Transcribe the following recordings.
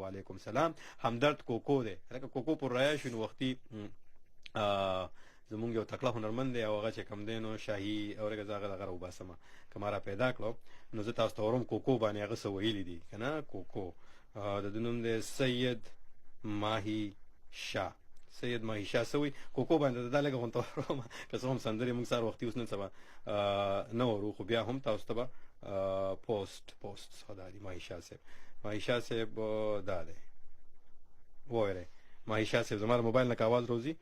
وعلیکم سلام. همدرد کوکو دی، لکه کوکو پر رایاشو نو وختي زمونږ یو تکړه هنرمند دی او هغه چې کوم دی نو شاهي اورګه زاغه دغه وباسمه که ما را پیدا کړو نو زه تاسو ته ورم کوکو باندې هغه څه ویلي دي که نه. کوکو د ده نوم دی سید ماهي شاه. سید ماهي شاه څه وایي کوکو باندې دا لږه غونته وروم که څه هم سندرې موږ سهار وختي اوس نن سبا نه ورو، خو بیا هم تاسو ته به پوسټ خدا دي. ماهي شاه صاحب، ماهي شاه صاحب دا دی وویلی. ماهي شاه صاحب زما د موبایل نه که اواز روځي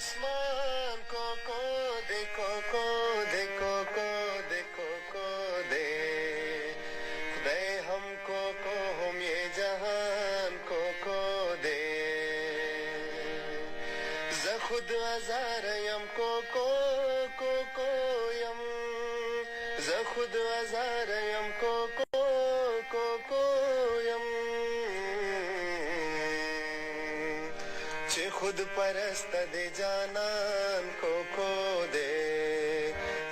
आसमान कोको दे कोको दे कोको दे कोको दे खुदाए हमको को हम ये जहान कोको दे ज खुद आजार यम कोको कोको यम ज खुद आजार यम कोको कोको यम खुद परस्त दे जानन कोको दे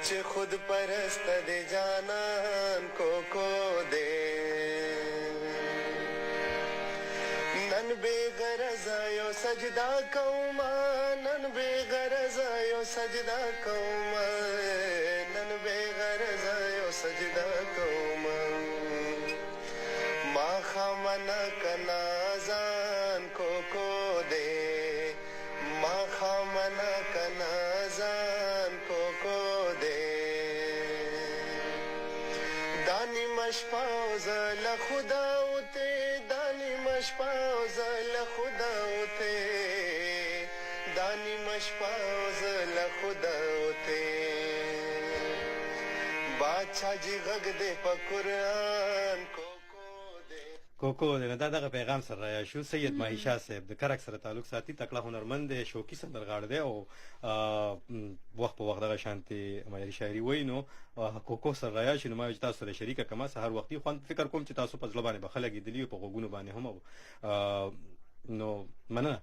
चे खुद परस्त दे जानन कोको दे नन बेगरज आयो सजदा कौमा नन बेगरज आयो सजदा कौमा नन बेगरज आयो सजदा कौमा मा खमना कनाजान कोको दे खामना कनाजान कोको दे दानी मशपाउज लखुदाउते दानी मशपाउज लखुदाउते दानी मशपाउज लखुदाउते बादशाह जी गग दे पकुरान को کوکو دی. دا دغه پیغام سره رایا شو. سید ماهي شاه صاحب د کرک سره تعلق ساتي، تکړه هنرمند دی، شوقي سندرغاړی دی او وخت په وخت دغه شانتې معیاري شاعري وایي. نو کوکو سره رایا شو نو ما چې تاسو سره شریکه کما سهار وختي خوند فکر کوم چې تاسو په زړه باندې به ښه لګېدلي په غوږونو باندې هم نو مننه.